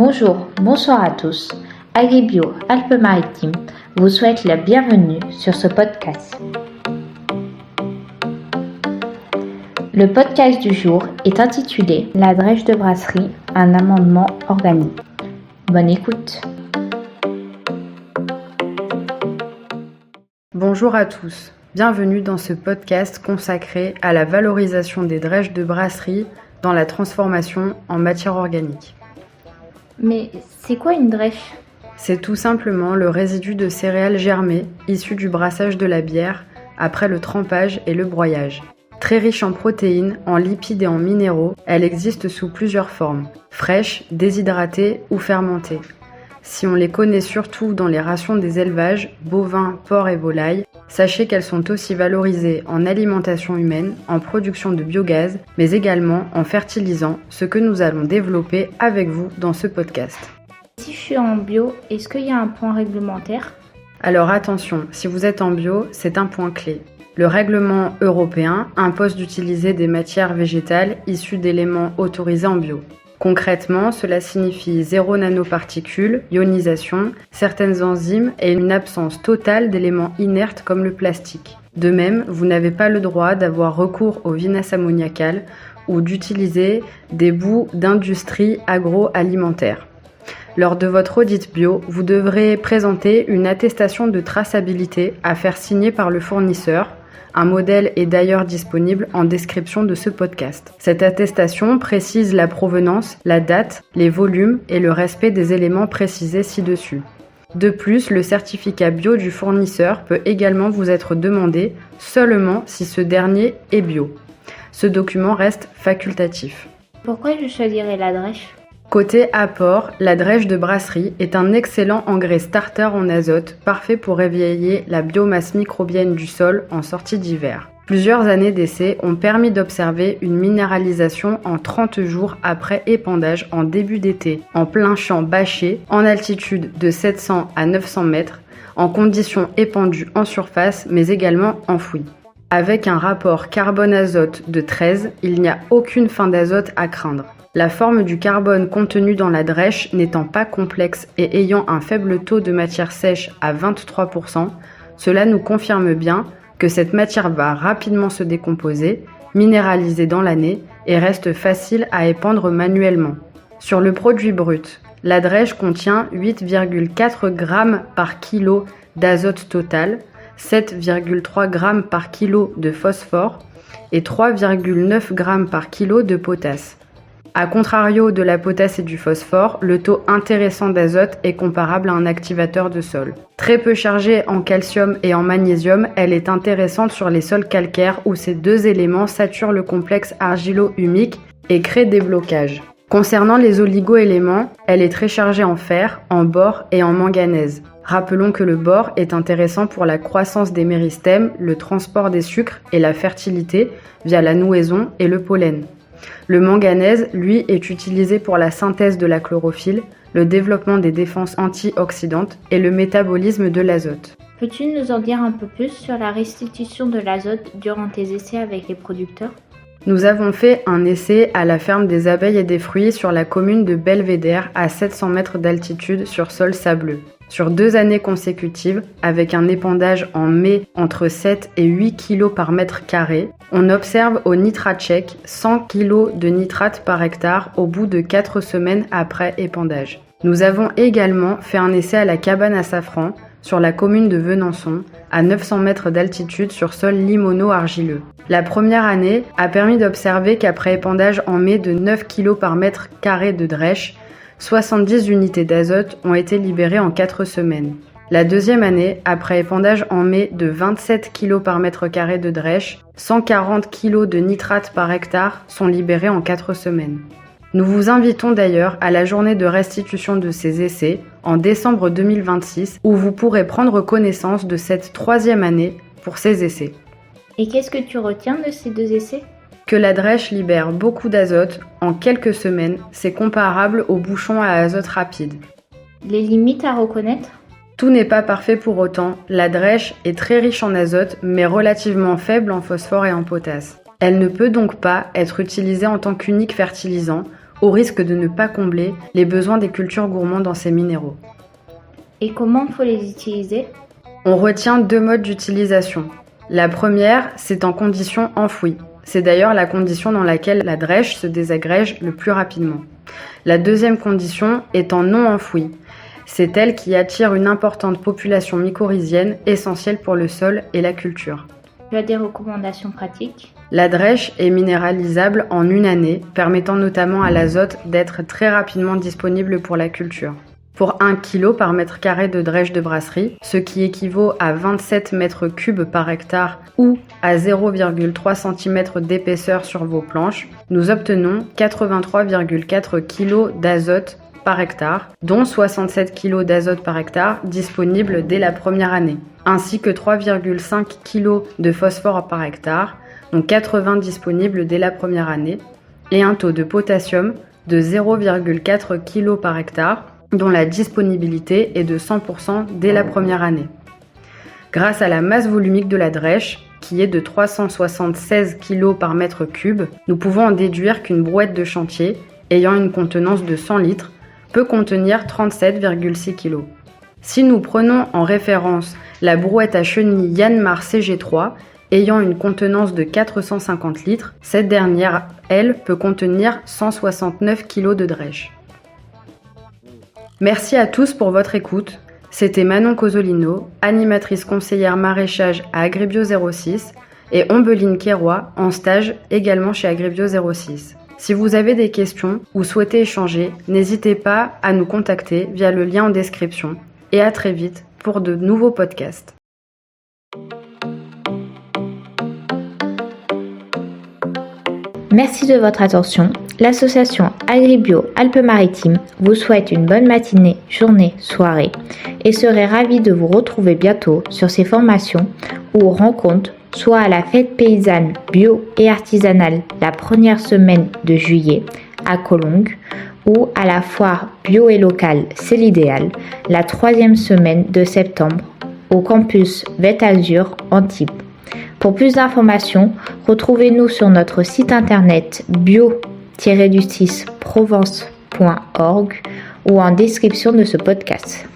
Bonjour, bonsoir à tous. Agribio Alpes-Maritimes vous souhaite la bienvenue sur ce podcast. Le podcast du jour est intitulé La drèche de brasserie, un amendement organique. Bonne écoute. Bonjour à tous, bienvenue dans ce podcast consacré à la valorisation des drèches de brasserie dans la transformation en matière organique. Mais c'est quoi une drèche ? C'est tout simplement le résidu de céréales germées issu du brassage de la bière après le trempage et le broyage. Très riche en protéines, en lipides et en minéraux, elle existe sous plusieurs formes, fraîches, déshydratées ou fermentées. Si on les connaît surtout dans les rations des élevages, bovins, porcs et volailles, sachez qu'elles sont aussi valorisées en alimentation humaine, en production de biogaz, mais également en fertilisant, ce que nous allons développer avec vous dans ce podcast. Si je suis en bio, est-ce qu'il y a un point réglementaire ? Alors attention, si vous êtes en bio, c'est un point clé. Le règlement européen impose d'utiliser des matières végétales issues d'éléments autorisés en bio. Concrètement, cela signifie 0 nanoparticules, ionisation, certaines enzymes et une absence totale d'éléments inertes comme le plastique. De même, vous n'avez pas le droit d'avoir recours au vinasse ammoniacal ou d'utiliser des boues d'industrie agroalimentaire. Lors de votre audit bio, vous devrez présenter une attestation de traçabilité à faire signer par le fournisseur. Un modèle est d'ailleurs disponible en description de ce podcast. Cette attestation précise la provenance, la date, les volumes et le respect des éléments précisés ci-dessus. De plus, le certificat bio du fournisseur peut également vous être demandé seulement si ce dernier est bio. Ce document reste facultatif. Pourquoi je choisirais la drèche ? Côté apport, la drèche de brasserie est un excellent engrais starter en azote, parfait pour réveiller la biomasse microbienne du sol en sortie d'hiver. Plusieurs années d'essais ont permis d'observer une minéralisation en 30 jours après épandage en début d'été, en plein champ bâché, en altitude de 700 à 900 mètres, en conditions épandues en surface mais également enfouies. Avec un rapport carbone-azote de 13, il n'y a aucune fin d'azote à craindre. La forme du carbone contenu dans la drèche n'étant pas complexe et ayant un faible taux de matière sèche à 23%, cela nous confirme bien que cette matière va rapidement se décomposer, minéraliser dans l'année et reste facile à épandre manuellement. Sur le produit brut, la drèche contient 8,4 g par kilo d'azote total, 7,3 g par kilo de phosphore et 3,9 g par kilo de potasse. A contrario de la potasse et du phosphore, le taux intéressant d'azote est comparable à un activateur de sol. Très peu chargée en calcium et en magnésium, elle est intéressante sur les sols calcaires où ces deux éléments saturent le complexe argilo-humique et créent des blocages. Concernant les oligo-éléments, elle est très chargée en fer, en bore et en manganèse. Rappelons que le bore est intéressant pour la croissance des méristèmes, le transport des sucres et la fertilité via la nouaison et le pollen. Le manganèse, lui, est utilisé pour la synthèse de la chlorophylle, le développement des défenses antioxydantes et le métabolisme de l'azote. Peux-tu nous en dire un peu plus sur la restitution de l'azote durant tes essais avec les producteurs ? Nous avons fait un essai à la ferme des abeilles et des fruits sur la commune de Belvédère à 700 mètres d'altitude sur sol sableux. Sur 2 années consécutives, avec un épandage en mai entre 7 et 8 kg par mètre carré, on observe au nitrate sec 100 kg de nitrate par hectare au bout de 4 semaines après épandage. Nous avons également fait un essai à la cabane à safran sur la commune de Venançon, à 900 mètres d'altitude sur sol limono-argileux. La première année a permis d'observer qu'après épandage en mai de 9 kg par mètre carré de drèche, 70 unités d'azote ont été libérées en 4 semaines. La deuxième année, après épandage en mai de 27 kg par mètre carré de drèche, 140 kg de nitrate par hectare sont libérés en 4 semaines. Nous vous invitons d'ailleurs à la journée de restitution de ces essais en décembre 2026 où vous pourrez prendre connaissance de cette 3e année pour ces essais. Et qu'est-ce que tu retiens de ces 2 essais ? Que la drèche libère beaucoup d'azote en quelques semaines, c'est comparable aux bouchons à azote rapide. Les limites à reconnaître ? Tout n'est pas parfait pour autant, la drèche est très riche en azote mais relativement faible en phosphore et en potasse. Elle ne peut donc pas être utilisée en tant qu'unique fertilisant au risque de ne pas combler les besoins des cultures gourmandes en ces minéraux. Et comment faut les utiliser ? On retient 2 modes d'utilisation. La première, c'est en condition enfouie. C'est d'ailleurs la condition dans laquelle la drèche se désagrège le plus rapidement. La deuxième condition est en non enfouie. C'est elle qui attire une importante population mycorhizienne essentielle pour le sol et la culture. Tu as des recommandations pratiques ? La drèche est minéralisable en 1 année, permettant notamment à l'azote d'être très rapidement disponible pour la culture. Pour 1 kg par mètre carré de drèche de brasserie, ce qui équivaut à 27 mètres cubes par hectare ou à 0,3 cm d'épaisseur sur vos planches, nous obtenons 83,4 kg d'azote par hectare, dont 67 kg d'azote par hectare disponibles dès la première année, ainsi que 3,5 kg de phosphore par hectare, dont 80 disponibles dès la première année, et un taux de potassium de 0,4 kg par hectare, dont la disponibilité est de 100% dès la première année. Grâce à la masse volumique de la drèche, qui est de 376 kg par mètre cube, nous pouvons en déduire qu'une brouette de chantier, ayant une contenance de 100 litres, peut contenir 37,6 kg. Si nous prenons en référence la brouette à chenilles Yanmar CG3, ayant une contenance de 450 litres, cette dernière, elle, peut contenir 169 kg de drèche. Merci à tous pour votre écoute. C'était Manon Cosolino, animatrice conseillère maraîchage à Agribio 06 et Ombeline Quéroy, en stage également chez Agribio 06. Si vous avez des questions ou souhaitez échanger, n'hésitez pas à nous contacter via le lien en description. Et à très vite pour de nouveaux podcasts. Merci de votre attention. L'association Agribio Alpes-Maritimes vous souhaite une bonne matinée, journée, soirée et serait ravie de vous retrouver bientôt sur ces formations ou rencontres, soit à la fête paysanne bio et artisanale la première semaine de juillet à Collonges ou à la foire bio et locale C'est l'idéal la 3e semaine de septembre au campus Vette Azur Antibes. Pour plus d'informations, retrouvez-nous sur notre site internet bio-provence.org ou en description de ce podcast.